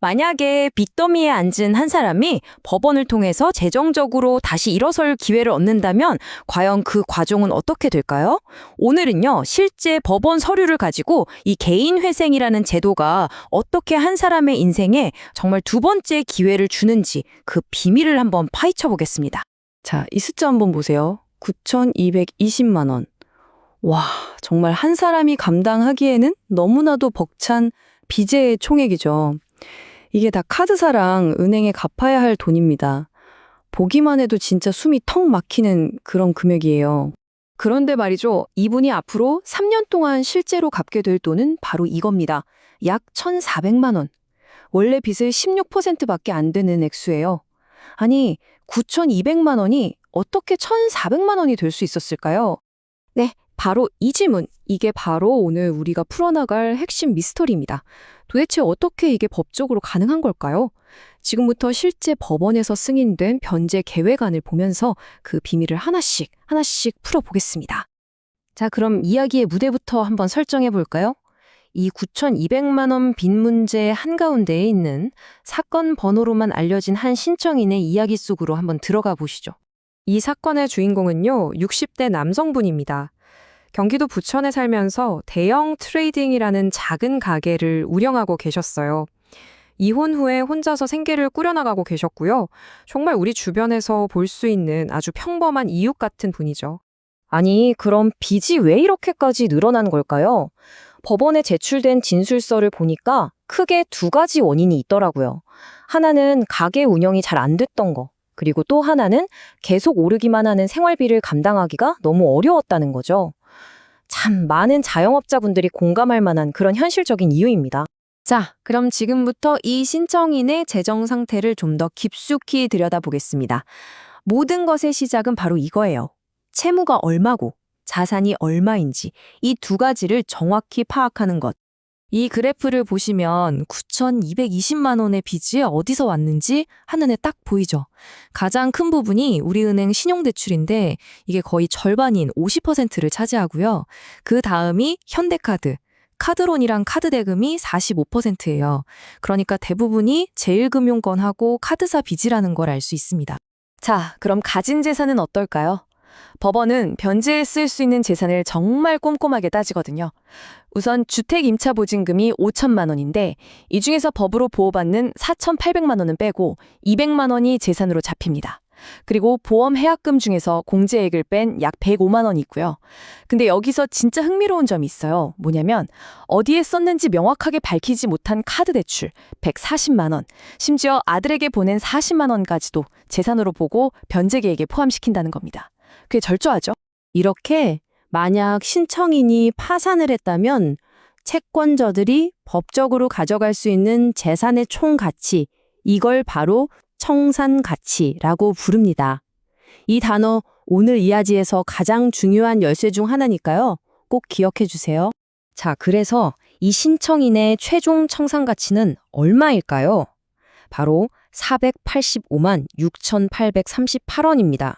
만약에 빚더미에 앉은 한 사람이 법원을 통해서 재정적으로 다시 일어설 기회를 얻는다면 과연 그 과정은 어떻게 될까요? 오늘은요, 실제 법원 서류를 가지고 이 개인회생이라는 제도가 어떻게 한 사람의 인생에 정말 두 번째 기회를 주는지 그 비밀을 한번 파헤쳐 보겠습니다. 자, 이 숫자 한번 보세요. 9,220만 원. 와, 정말 한 사람이 감당하기에는 너무나도 벅찬 빚의 총액이죠. 이게 다 카드사랑 은행에 갚아야 할 돈입니다. 보기만 해도 진짜 숨이 턱 막히는 그런 금액이에요. 그런데 말이죠. 이분이 앞으로 3년 동안 실제로 갚게 될 돈은 바로 이겁니다. 약 1,400만 원. 원래 빚을 16%밖에 안 되는 액수예요. 아니, 9,200만 원이 어떻게 1,400만 원이 될 수 있었을까요? 네, 바로 이 질문. 이게 바로 오늘 우리가 풀어나갈 핵심 미스터리입니다. 도대체 어떻게 이게 법적으로 가능한 걸까요? 지금부터 실제 법원에서 승인된 변제 계획안을 보면서 그 비밀을 하나씩 풀어보겠습니다. 자, 그럼 이야기의 무대부터 한번 설정해 볼까요? 이 9,200만 원 빚 문제 한가운데에 있는 사건 번호로만 알려진 한 신청인의 이야기 속으로 한번 들어가 보시죠. 이 사건의 주인공은요, 60대 남성분입니다. 경기도 부천에 살면서 대형 트레이딩이라는 작은 가게를 운영하고 계셨어요. 이혼 후에 혼자서 생계를 꾸려나가고 계셨고요. 정말 우리 주변에서 볼 수 있는 아주 평범한 이웃 같은 분이죠. 아니, 그럼 빚이 왜 이렇게까지 늘어난 걸까요? 법원에 제출된 진술서를 보니까 크게 두 가지 원인이 있더라고요. 하나는 가게 운영이 잘 안 됐던 거, 그리고 또 하나는 계속 오르기만 하는 생활비를 감당하기가 너무 어려웠다는 거죠. 참 많은 자영업자분들이 공감할 만한 그런 현실적인 이유입니다. 자, 그럼 지금부터 이 신청인의 재정 상태를 좀 더 깊숙이 들여다보겠습니다. 모든 것의 시작은 바로 이거예요. 채무가 얼마고 자산이 얼마인지 이 두 가지를 정확히 파악하는 것. 이 그래프를 보시면 9,220만 원의 빚이 어디서 왔는지 한눈에 딱 보이죠. 가장 큰 부분이 우리은행 신용대출인데 이게 거의 절반인 50%를 차지하고요. 그 다음이 현대카드, 카드론이랑 카드 대금이 45%예요. 그러니까 대부분이 제일금융권하고 카드사 빚이라는 걸 알 수 있습니다. 자, 그럼 가진 재산은 어떨까요? 법원은 변제에 쓸 수 있는 재산을 정말 꼼꼼하게 따지거든요. 우선 주택임차보증금이 5천만 원인데 이 중에서 법으로 보호받는 4,800만 원은 빼고 200만 원이 재산으로 잡힙니다. 그리고 보험 해약금 중에서 공제액을 뺀 약 105만 원이 있고요. 근데 여기서 진짜 흥미로운 점이 있어요. 뭐냐면 어디에 썼는지 명확하게 밝히지 못한 카드 대출 140만 원, 심지어 아들에게 보낸 40만 원까지도 재산으로 보고 변제 계획에 포함시킨다는 겁니다. 그게 절저하죠? 이렇게 만약 신청인이 파산을 했다면 채권자들이 법적으로 가져갈 수 있는 재산의 총 가치, 이걸 바로 청산가치라고 부릅니다. 이 단어 오늘 이야기에서 가장 중요한 열쇠 중 하나니까요. 꼭 기억해 주세요. 자, 그래서 이 신청인의 최종 청산가치는 얼마일까요? 바로 485만 6,838원입니다.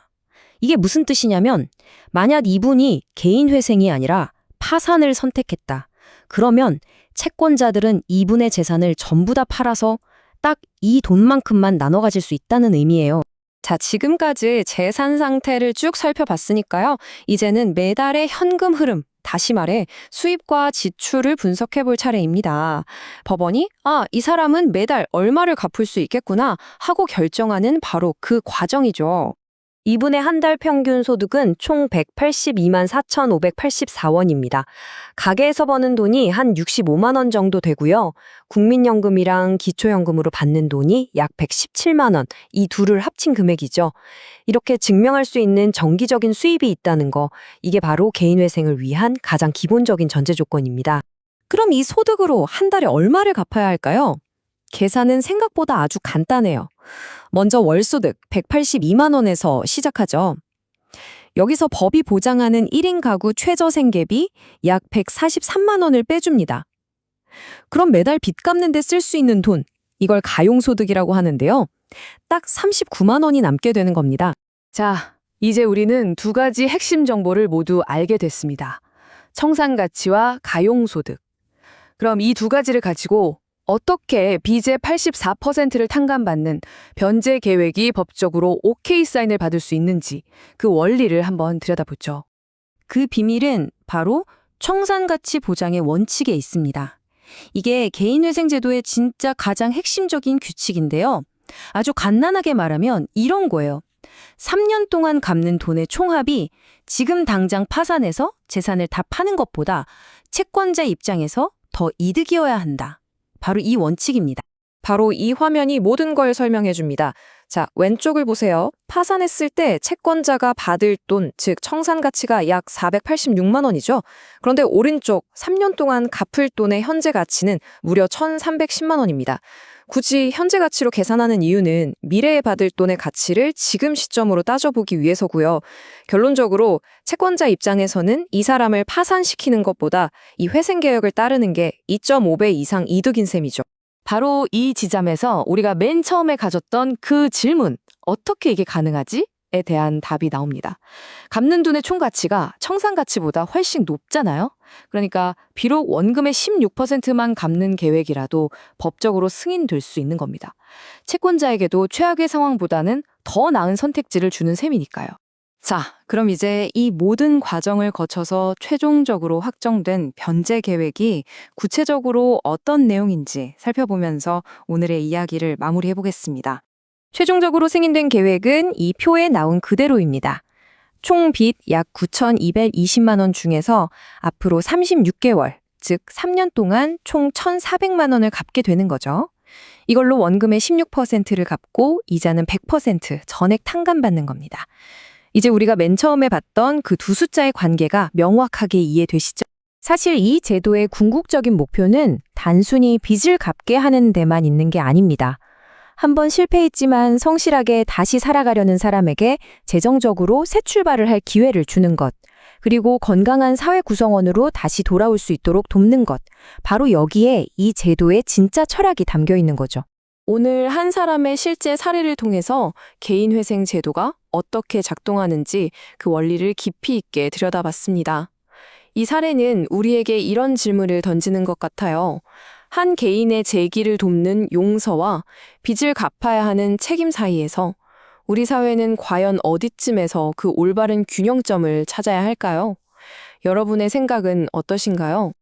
이게 무슨 뜻이냐면 만약 이분이 개인회생이 아니라 파산을 선택했다. 그러면 채권자들은 이분의 재산을 전부 다 팔아서 딱 이 돈만큼만 나눠 가질 수 있다는 의미예요. 자, 지금까지 재산 상태를 쭉 살펴봤으니까요. 이제는 매달의 현금 흐름, 다시 말해 수입과 지출을 분석해 볼 차례입니다. 법원이 이 사람은 매달 얼마를 갚을 수 있겠구나 하고 결정하는 바로 그 과정이죠. 이분의 한 달 평균 소득은 총 182만 4,584원입니다. 가게에서 버는 돈이 한 65만 원 정도 되고요. 국민연금이랑 기초연금으로 받는 돈이 약 117만 원, 이 둘을 합친 금액이죠. 이렇게 증명할 수 있는 정기적인 수입이 있다는 거, 이게 바로 개인회생을 위한 가장 기본적인 전제 조건입니다. 그럼 이 소득으로 한 달에 얼마를 갚아야 할까요? 계산은 생각보다 아주 간단해요. 먼저 월소득 182만 원에서 시작하죠. 여기서 법이 보장하는 1인 가구 최저생계비 약 143만 원을 빼줍니다. 그럼 매달 빚 갚는 데 쓸 수 있는 돈, 이걸 가용소득이라고 하는데요. 딱 39만 원이 남게 되는 겁니다. 자, 이제 우리는 두 가지 핵심 정보를 모두 알게 됐습니다. 청산가치와 가용소득. 그럼 이 두 가지를 가지고 어떻게 빚의 84%를 탕감받는 변제 계획이 법적으로 오케이 사인을 받을 수 있는지 그 원리를 한번 들여다보죠. 그 비밀은 바로 청산가치 보장의 원칙에 있습니다. 이게 개인회생제도의 진짜 가장 핵심적인 규칙인데요. 아주 간단하게 말하면 이런 거예요. 3년 동안 갚는 돈의 총합이 지금 당장 파산해서 재산을 다 파는 것보다 채권자 입장에서 더 이득이어야 한다. 바로 이 원칙입니다. 바로 이 화면이 모든 걸 설명해 줍니다. 자, 왼쪽을 보세요. 파산했을 때 채권자가 받을 돈, 즉 청산 가치가 약 486만 원이죠. 그런데 오른쪽 3년 동안 갚을 돈의 현재 가치는 무려 1,310만 원입니다. 굳이 현재 가치로 계산하는 이유는 미래에 받을 돈의 가치를 지금 시점으로 따져보기 위해서고요. 결론적으로 채권자 입장에서는 이 사람을 파산시키는 것보다 이 회생 계획을 따르는 게 2.5배 이상 이득인 셈이죠. 바로 이 지점에서 우리가 맨 처음에 가졌던 그 질문, 어떻게 이게 가능하지? 에 대한 답이 나옵니다. 갚는 돈의 총가치가 청산가치보다 훨씬 높잖아요. 그러니까 비록 원금의 16%만 갚는 계획이라도 법적으로 승인될 수 있는 겁니다. 채권자에게도 최악의 상황보다는 더 나은 선택지를 주는 셈이니까요. 자, 그럼 이제 이 모든 과정을 거쳐서 최종적으로 확정된 변제 계획이 구체적으로 어떤 내용인지 살펴보면서 오늘의 이야기를 마무리해 보겠습니다. 최종적으로 승인된 계획은 이 표에 나온 그대로입니다. 총 빚 약 9,220만 원 중에서 앞으로 36개월, 즉 3년 동안 총 1,400만 원을 갚게 되는 거죠. 이걸로 원금의 16%를 갚고 이자는 100% 전액 탕감받는 겁니다. 이제 우리가 맨 처음에 봤던 그 두 숫자의 관계가 명확하게 이해되시죠? 사실 이 제도의 궁극적인 목표는 단순히 빚을 갚게 하는 데만 있는 게 아닙니다. 한번 실패했지만 성실하게 다시 살아가려는 사람에게 재정적으로 새 출발을 할 기회를 주는 것, 그리고 건강한 사회 구성원으로 다시 돌아올 수 있도록 돕는 것, 바로 여기에 이 제도의 진짜 철학이 담겨 있는 거죠. 오늘 한 사람의 실제 사례를 통해서 개인회생 제도가 어떻게 작동하는지 그 원리를 깊이 있게 들여다봤습니다. 이 사례는 우리에게 이런 질문을 던지는 것 같아요. 한 개인의 재기를 돕는 용서와 빚을 갚아야 하는 책임 사이에서 우리 사회는 과연 어디쯤에서 그 올바른 균형점을 찾아야 할까요? 여러분의 생각은 어떠신가요?